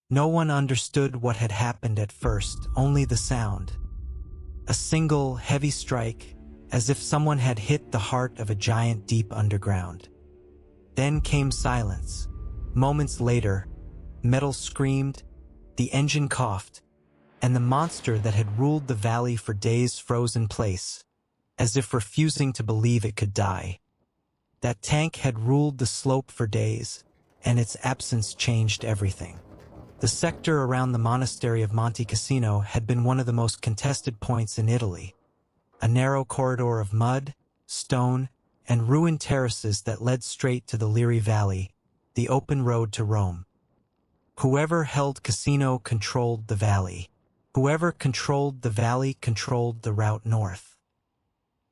No one understood what had happened at first, only the sound. A single, heavy strike, as if someone had hit the heart of a giant deep underground. Then came silence. Moments later, metal screamed, the engine coughed, and the monster that had ruled the valley for days froze in place, as if refusing to believe it could die. That tank had ruled the slope for days, and its absence changed everything. The sector around the monastery of Monte Cassino had been one of the most contested points in Italy. A narrow corridor of mud, stone, and ruined terraces that led straight to the Liri Valley, the open road to Rome. Whoever held Cassino controlled the valley. Whoever controlled the valley controlled the route north.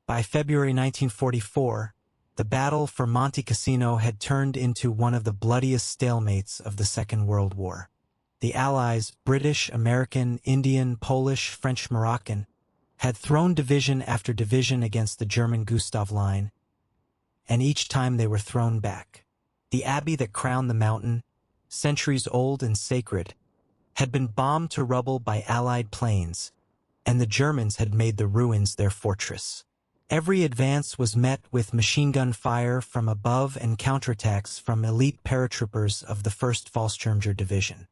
By February 1944, the battle for Monte Cassino had turned into one of the bloodiest stalemates of the Second World War. The Allies, British, American, Indian, Polish, French, Moroccan, had thrown division after division against the German Gustav Line, and each time they were thrown back. The abbey that crowned the mountain, centuries old and sacred, had been bombed to rubble by Allied planes, and the Germans had made the ruins their fortress. Every advance was met with machine gun fire from above and counterattacks from elite paratroopers of the 1st Fallschirmjäger Division.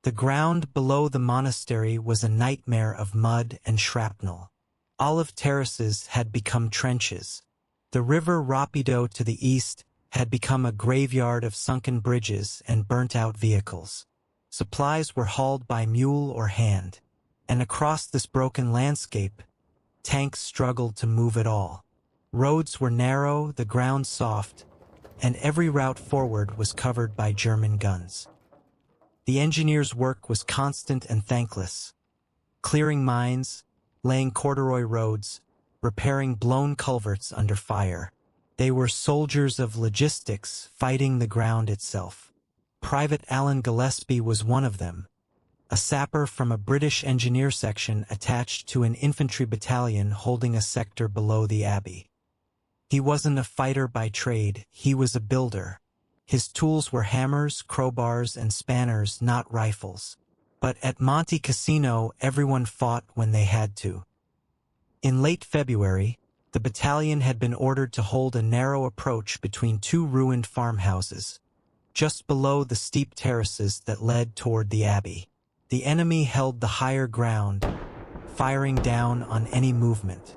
The ground below the monastery was a nightmare of mud and shrapnel. Olive terraces had become trenches. The river Rapido to the east had become a graveyard of sunken bridges and burnt-out vehicles. Supplies were hauled by mule or hand, and across this broken landscape, tanks struggled to move at all. Roads were narrow, the ground soft, and every route forward was covered by German guns. The engineers' work was constant and thankless, clearing mines, laying corduroy roads, repairing blown culverts under fire. They were soldiers of logistics fighting the ground itself. Private Alan Gillespie was one of them, a sapper from a British engineer section attached to an infantry battalion holding a sector below the abbey. He wasn't a fighter by trade, he was a builder. His tools were hammers, crowbars, and spanners, not rifles. But at Monte Cassino, everyone fought when they had to. In late February, the battalion had been ordered to hold a narrow approach between two ruined farmhouses, just below the steep terraces that led toward the abbey. The enemy held the higher ground, firing down on any movement.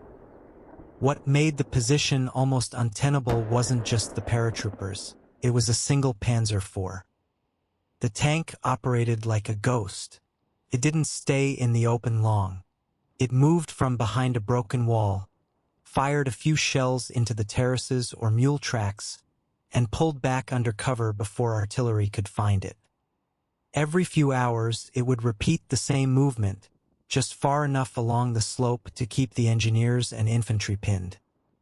What made the position almost untenable wasn't just the paratroopers. It was a single Panzer IV. The tank operated like a ghost. It didn't stay in the open long. It moved from behind a broken wall, fired a few shells into the terraces or mule tracks, and pulled back under cover before artillery could find it. Every few hours, it would repeat the same movement, just far enough along the slope to keep the engineers and infantry pinned.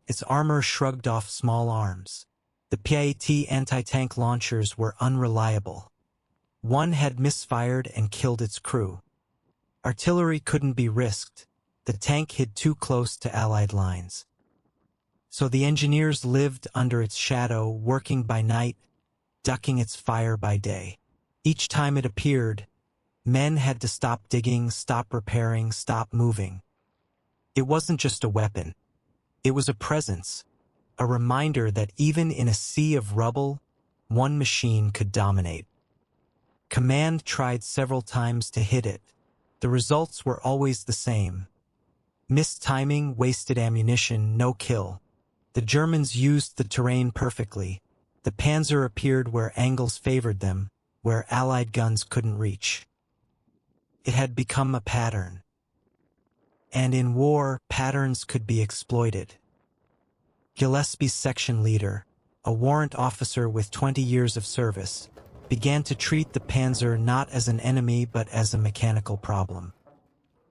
Its armor shrugged off small arms. The PIT anti-tank launchers were unreliable. One had misfired and killed its crew. Artillery couldn't be risked. The tank hid too close to Allied lines. So the engineers lived under its shadow, working by night, ducking its fire by day. Each time it appeared, men had to stop digging, stop repairing, stop moving. It wasn't just a weapon. It was a presence. A reminder that even in a sea of rubble, one machine could dominate. Command tried several times to hit it. The results were always the same. Missed timing, wasted ammunition, no kill. The Germans used the terrain perfectly. The Panzer appeared where angles favored them, where Allied guns couldn't reach. It had become a pattern. And in war, patterns could be exploited. Gillespie's section leader, a warrant officer with 20 years of service, began to treat the Panzer not as an enemy but as a mechanical problem.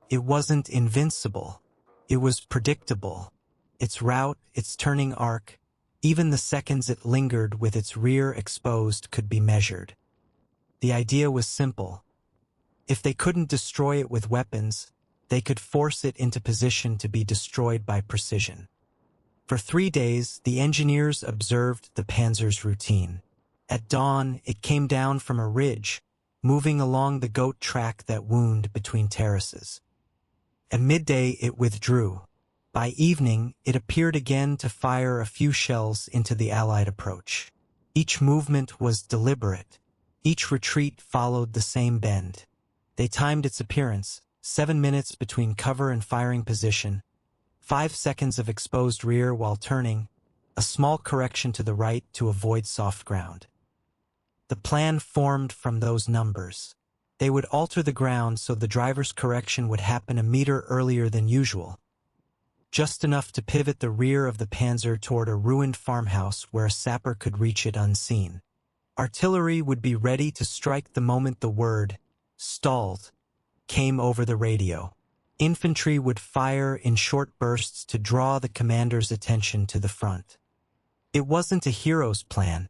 It wasn't invincible. It was predictable. Its route, its turning arc, even the seconds it lingered with its rear exposed could be measured. The idea was simple. If they couldn't destroy it with weapons, they could force it into position to be destroyed by precision. For 3 days, the engineers observed the Panzer's routine. At dawn, it came down from a ridge, moving along the goat track that wound between terraces. At midday it withdrew. By evening, it appeared again to fire a few shells into the Allied approach. Each movement was deliberate. Each retreat followed the same bend. They timed its appearance, 7 minutes between cover and firing position, 5 seconds of exposed rear while turning, a small correction to the right to avoid soft ground. The plan formed from those numbers. They would alter the ground so the driver's correction would happen a meter earlier than usual, just enough to pivot the rear of the Panzer toward a ruined farmhouse where a sapper could reach it unseen. Artillery would be ready to strike the moment the word, "stalled," came over the radio. Infantry would fire in short bursts to draw the commander's attention to the front. It wasn't a hero's plan.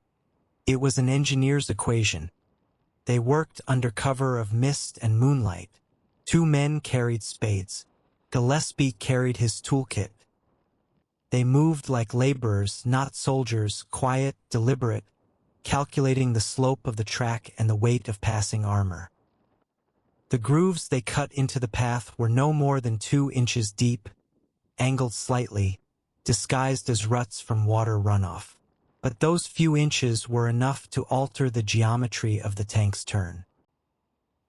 It was an engineer's equation. They worked under cover of mist and moonlight. 2 men carried spades. Gillespie carried his toolkit. They moved like laborers, not soldiers, quiet, deliberate, calculating the slope of the track and the weight of passing armor. The grooves they cut into the path were no more than 2 inches deep, angled slightly, disguised as ruts from water runoff. But those few inches were enough to alter the geometry of the tank's turn.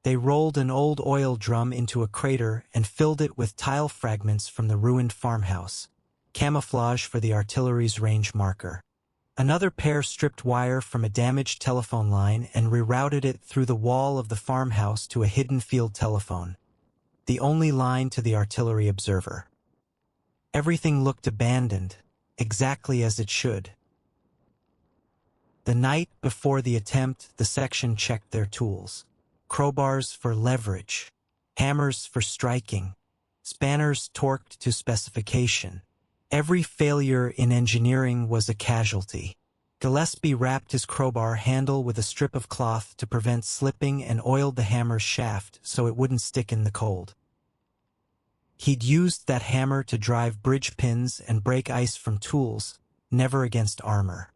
They rolled an old oil drum into a crater and filled it with tile fragments from the ruined farmhouse, camouflage for the artillery's range marker. Another pair stripped wire from a damaged telephone line and rerouted it through the wall of the farmhouse to a hidden field telephone, the only line to the artillery observer. Everything looked abandoned, exactly as it should. The night before the attempt, the section checked their tools. Crowbars for leverage, hammers for striking, spanners torqued to specification. Every failure in engineering was a casualty. Gillespie wrapped his crowbar handle with a strip of cloth to prevent slipping and oiled the hammer's shaft so it wouldn't stick in the cold. He'd used that hammer to drive bridge pins and break ice from tools, never against armor.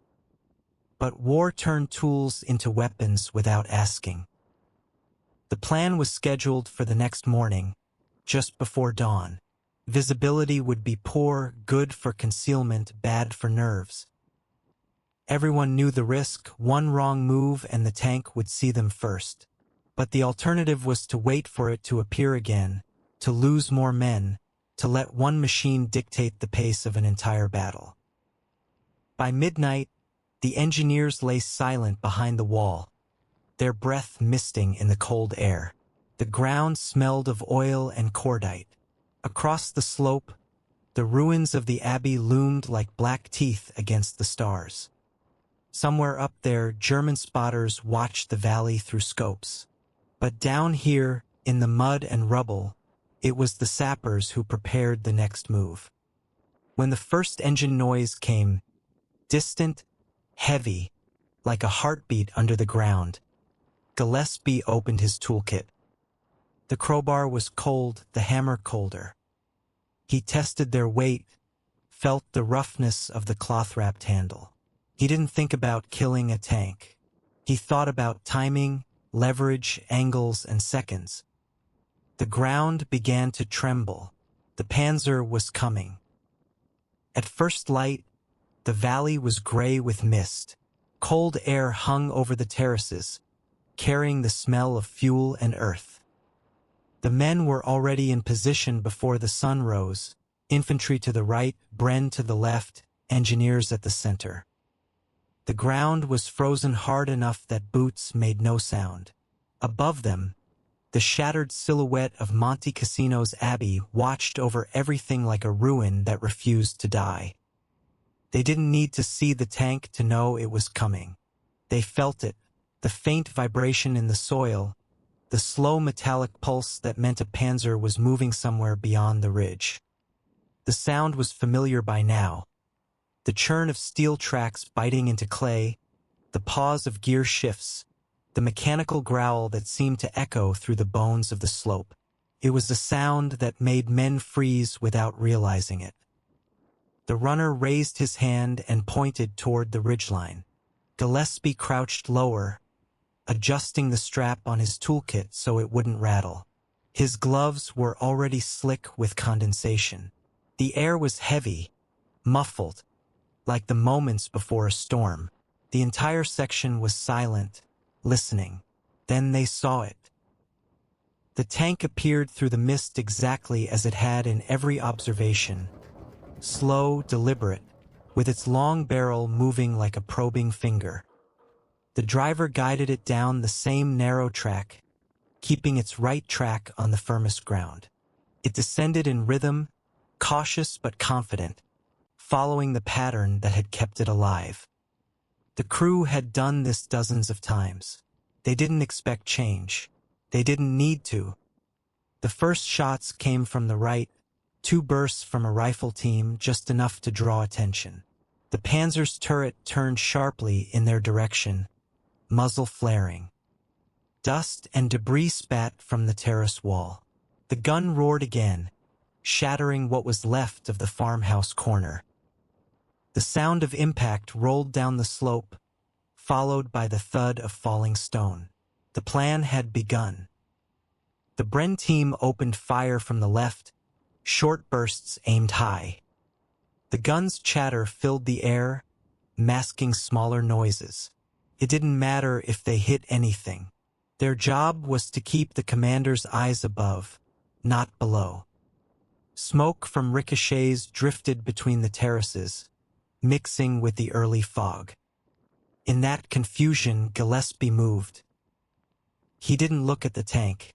But war turned tools into weapons without asking. The plan was scheduled for the next morning, just before dawn. Visibility would be poor, good for concealment, bad for nerves. Everyone knew the risk, one wrong move and the tank would see them first. But the alternative was to wait for it to appear again, to lose more men, to let one machine dictate the pace of an entire battle. By midnight, the engineers lay silent behind the wall, their breath misting in the cold air. The ground smelled of oil and cordite. Across the slope, the ruins of the abbey loomed like black teeth against the stars. Somewhere up there, German spotters watched the valley through scopes. But down here, in the mud and rubble, it was the sappers who prepared the next move. When the first engine noise came, distant, heavy, like a heartbeat under the ground, Gillespie opened his toolkit. The crowbar was cold, the hammer colder. He tested their weight, felt the roughness of the cloth-wrapped handle. He didn't think about killing a tank. He thought about timing, leverage, angles, and seconds. The ground began to tremble. The Panzer was coming. At first light, the valley was gray with mist. Cold air hung over the terraces, carrying the smell of fuel and earth. The men were already in position before the sun rose, infantry to the right, Bren to the left, engineers at the center. The ground was frozen hard enough that boots made no sound. Above them, the shattered silhouette of Monte Cassino's abbey watched over everything like a ruin that refused to die. They didn't need to see the tank to know it was coming. They felt it, the faint vibration in the soil, the slow metallic pulse that meant a panzer was moving somewhere beyond the ridge. The sound was familiar by now. The churn of steel tracks biting into clay, the pause of gear shifts, the mechanical growl that seemed to echo through the bones of the slope. It was a sound that made men freeze without realizing it. The runner raised his hand and pointed toward the ridgeline. Gillespie crouched lower, adjusting the strap on his toolkit so it wouldn't rattle. His gloves were already slick with condensation. The air was heavy, muffled, like the moments before a storm. The entire section was silent, listening. Then they saw it. The tank appeared through the mist exactly as it had in every observation. Slow, deliberate, with its long barrel moving like a probing finger. The driver guided it down the same narrow track, keeping its right track on the firmest ground. It descended in rhythm, cautious but confident, following the pattern that had kept it alive. The crew had done this dozens of times. They didn't expect change. They didn't need to. The first shots came from the right, 2 bursts from a rifle team, just enough to draw attention. The Panzer's turret turned sharply in their direction, muzzle flaring. Dust and debris spat from the terrace wall. The gun roared again, shattering what was left of the farmhouse corner. The sound of impact rolled down the slope, followed by the thud of falling stone. The plan had begun. The Bren team opened fire from the left, short bursts aimed high. The gun's chatter filled the air, masking smaller noises. It didn't matter if they hit anything. Their job was to keep the commander's eyes above, not below. Smoke from ricochets drifted between the terraces, mixing with the early fog. In that confusion, Gillespie moved. He didn't look at the tank.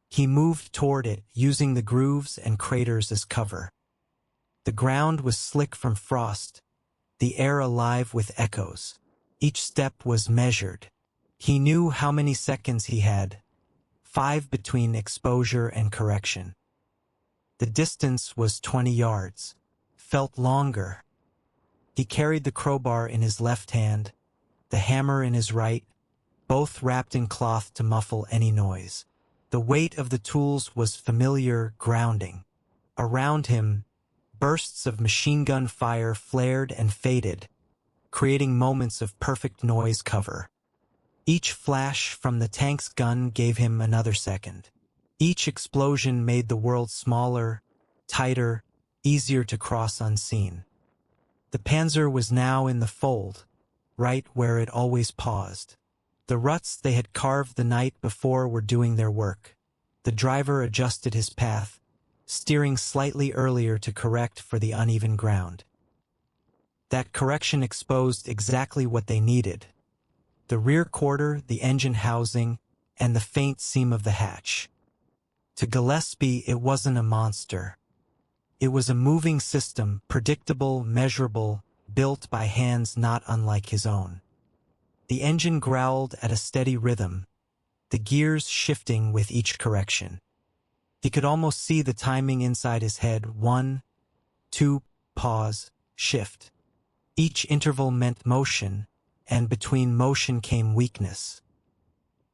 He moved toward it, using the grooves and craters as cover. The ground was slick from frost, the air alive with echoes. Each step was measured. He knew how many seconds he had, 5 between exposure and correction. The distance was 20 yards, felt longer. He carried the crowbar in his left hand, the hammer in his right, both wrapped in cloth to muffle any noise. The weight of the tools was familiar, grounding. Around him, bursts of machine gun fire flared and faded, creating moments of perfect noise cover. Each flash from the tank's gun gave him another second. Each explosion made the world smaller, tighter, easier to cross unseen. The Panzer was now in the fold, right where it always paused. The ruts they had carved the night before were doing their work. The driver adjusted his path, steering slightly earlier to correct for the uneven ground. That correction exposed exactly what they needed: the rear quarter, the engine housing, and the faint seam of the hatch. To Gillespie, it wasn't a monster. It was a moving system, predictable, measurable, built by hands not unlike his own. The engine growled at a steady rhythm, the gears shifting with each correction. He could almost see the timing inside his head: 1, 2, pause, shift. Each interval meant motion, and between motion came weakness.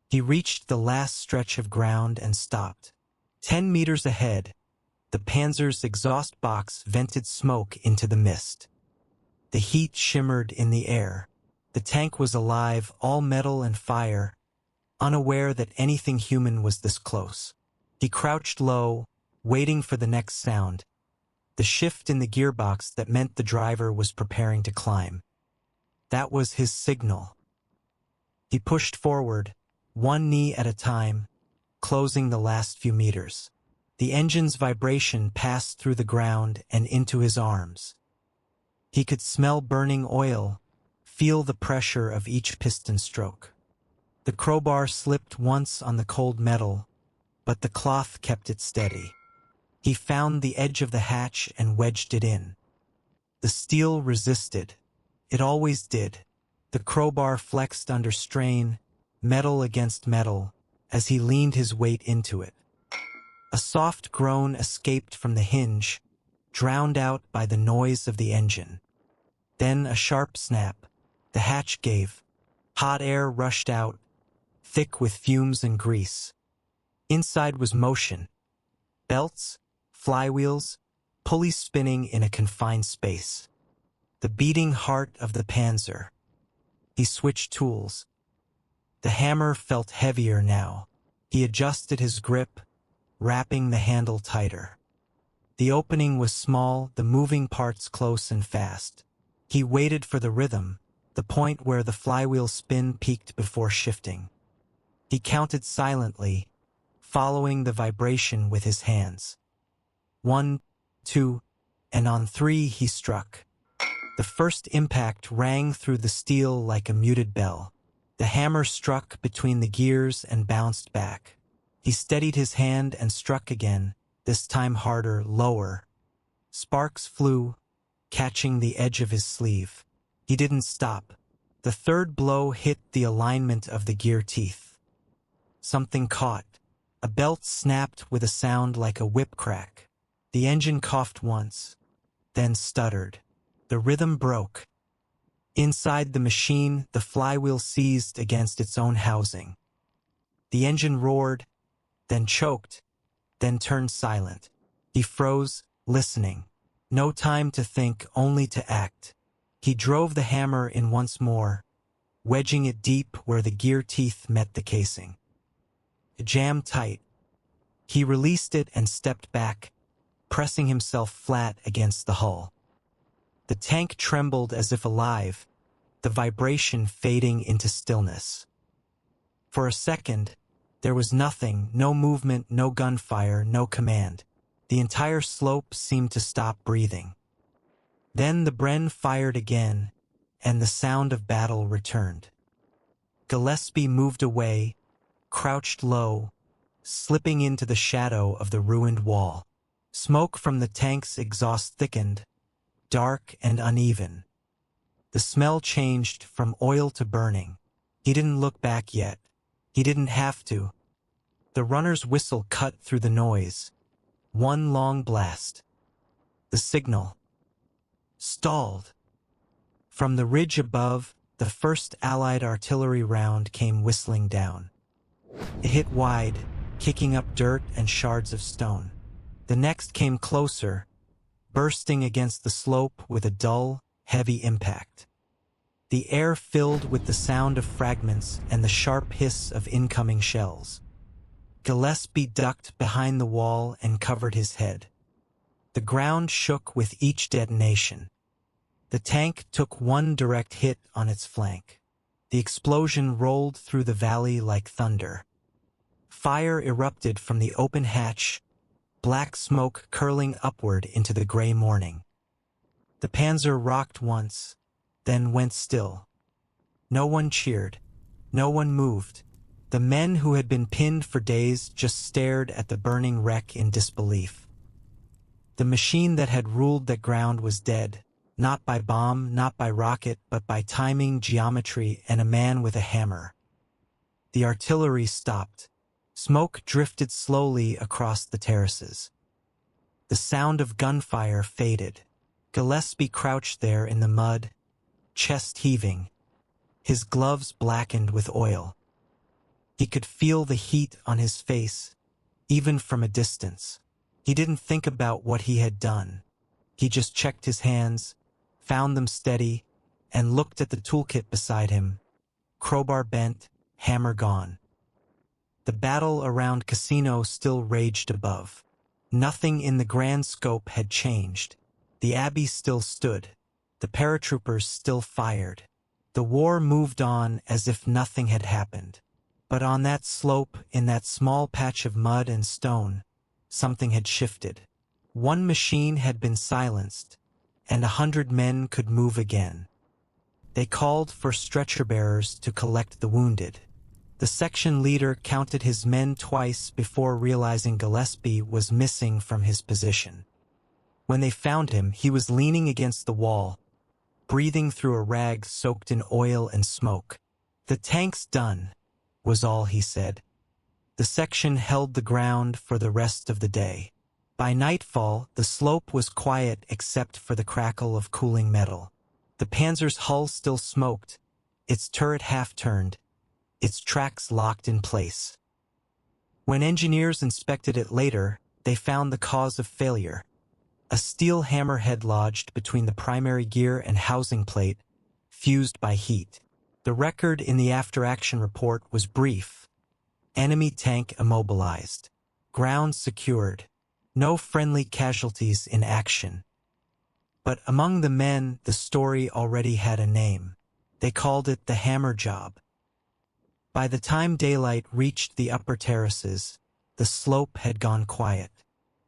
He reached the last stretch of ground and stopped. 10 meters ahead, the Panzer's exhaust box vented smoke into the mist. The heat shimmered in the air. The tank was alive, all metal and fire, unaware that anything human was this close. He crouched low, waiting for the next sound, the shift in the gearbox that meant the driver was preparing to climb. That was his signal. He pushed forward, one knee at a time, closing the last few meters. The engine's vibration passed through the ground and into his arms. He could smell burning oil, feel the pressure of each piston stroke. The crowbar slipped once on the cold metal, but the cloth kept it steady. He found the edge of the hatch and wedged it in. The steel resisted. It always did. The crowbar flexed under strain, metal against metal, as he leaned his weight into it. A soft groan escaped from the hinge, drowned out by the noise of the engine. Then a sharp snap. The hatch gave. Hot air rushed out, thick with fumes and grease. Inside was motion. Belts, flywheels, pulleys spinning in a confined space. The beating heart of the Panzer. He switched tools. The hammer felt heavier now. He adjusted his grip, wrapping the handle tighter. The opening was small, the moving parts close and fast. He waited for the rhythm, the point where the flywheel spin peaked before shifting. He counted silently, following the vibration with his hands. 1, 2, and on 3 he struck. The first impact rang through the steel like a muted bell. The hammer struck between the gears and bounced back. He steadied his hand and struck again, this time harder, lower. Sparks flew, catching the edge of his sleeve. He didn't stop. The third blow hit the alignment of the gear teeth. Something caught. A belt snapped with a sound like a whip crack. The engine coughed once, then stuttered. The rhythm broke. Inside the machine, the flywheel seized against its own housing. The engine roared, then choked, then turned silent. He froze, listening. No time to think, only to act. He drove the hammer in once more, wedging it deep where the gear teeth met the casing. It jammed tight. He released it and stepped back, pressing himself flat against the hull. The tank trembled as if alive, the vibration fading into stillness. For a second, there was nothing, no movement, no gunfire, no command. The entire slope seemed to stop breathing. Then the Bren fired again, and the sound of battle returned. Gillespie moved away, crouched low, slipping into the shadow of the ruined wall. Smoke from the tank's exhaust thickened, dark and uneven. The smell changed from oil to burning. He didn't look back yet. He didn't have to. The runner's whistle cut through the noise. One long blast. The signal. Stalled. From the ridge above, the first Allied artillery round came whistling down. It hit wide, kicking up dirt and shards of stone. The next came closer, bursting against the slope with a dull, heavy impact. The air filled with the sound of fragments and the sharp hiss of incoming shells. Gillespie ducked behind the wall and covered his head. The ground shook with each detonation. The tank took one direct hit on its flank. The explosion rolled through the valley like thunder. Fire erupted from the open hatch, black smoke curling upward into the gray morning. The Panzer rocked once, then went still. No one cheered. No one moved. The men who had been pinned for days just stared at the burning wreck in disbelief. The machine that had ruled that ground was dead, not by bomb, not by rocket, but by timing, geometry, and a man with a hammer. The artillery stopped. Smoke drifted slowly across the terraces. The sound of gunfire faded. Gillespie crouched there in the mud, chest heaving, his gloves blackened with oil. He could feel the heat on his face, even from a distance. He didn't think about what he had done. He just checked his hands, found them steady, and looked at the toolkit beside him. Crowbar bent, hammer gone. The battle around Cassino still raged above. Nothing in the grand scope had changed. The abbey still stood. The paratroopers still fired. The war moved on as if nothing had happened. But on that slope, in that small patch of mud and stone, something had shifted. One machine had been silenced, and 100 men could move again. They called for stretcher bearers to collect the wounded. The section leader counted his men twice before realizing Gillespie was missing from his position. When they found him, he was leaning against the wall, breathing through a rag soaked in oil and smoke. "The tank's done," was all he said. The section held the ground for the rest of the day. By nightfall, the slope was quiet except for the crackle of cooling metal. The Panzer's hull still smoked, its turret half-turned, its tracks locked in place. When engineers inspected it later, they found the cause of failure. A steel hammerhead lodged between the primary gear and housing plate, fused by heat. The record in the after-action report was brief. Enemy tank immobilized. Ground secured. No friendly casualties in action. But among the men, the story already had a name. They called it the hammer job. By the time daylight reached the upper terraces, the slope had gone quiet.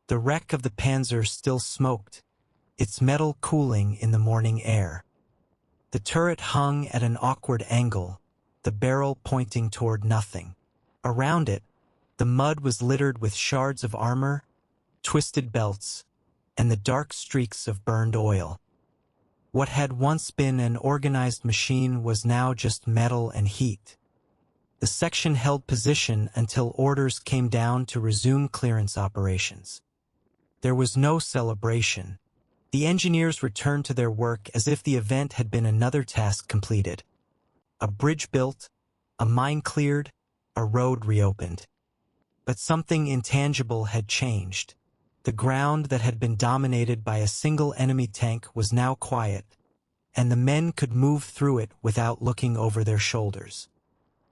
The wreck of the Panzer still smoked, its metal cooling in the morning air. The turret hung at an awkward angle, the barrel pointing toward nothing. Around it, the mud was littered with shards of armor, twisted belts, and the dark streaks of burned oil. What had once been an organized machine was now just metal and heat. The section held position until orders came down to resume clearance operations. There was no celebration. The engineers returned to their work as if the event had been another task completed. A bridge built, a mine cleared, a road reopened. But something intangible had changed. The ground that had been dominated by a single enemy tank was now quiet, and the men could move through it without looking over their shoulders.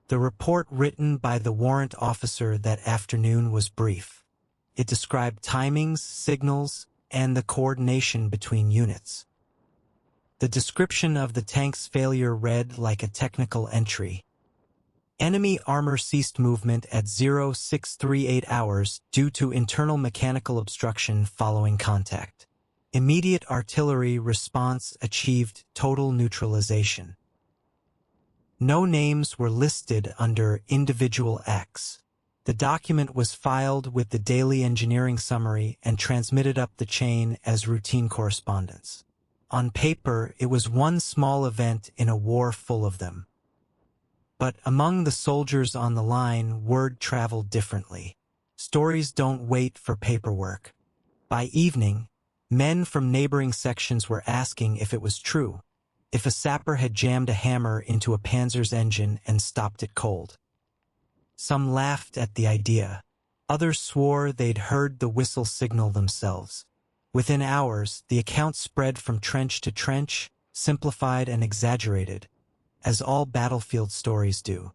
The report written by the warrant officer that afternoon was brief. It described timings, signals, and the coordination between units. The description of the tank's failure read like a technical entry. Enemy armor ceased movement at 0638 hours due to internal mechanical obstruction following contact. Immediate artillery response achieved total neutralization. No names were listed under Individual X. The document was filed with the daily engineering summary and transmitted up the chain as routine correspondence. On paper, it was one small event in a war full of them. But among the soldiers on the line, word traveled differently. Stories don't wait for paperwork. By evening, men from neighboring sections were asking if it was true, if a sapper had jammed a hammer into a Panzer's engine and stopped it cold. Some laughed at the idea. Others swore they'd heard the whistle signal themselves. Within hours, the account spread from trench to trench, simplified and exaggerated, as all battlefield stories do.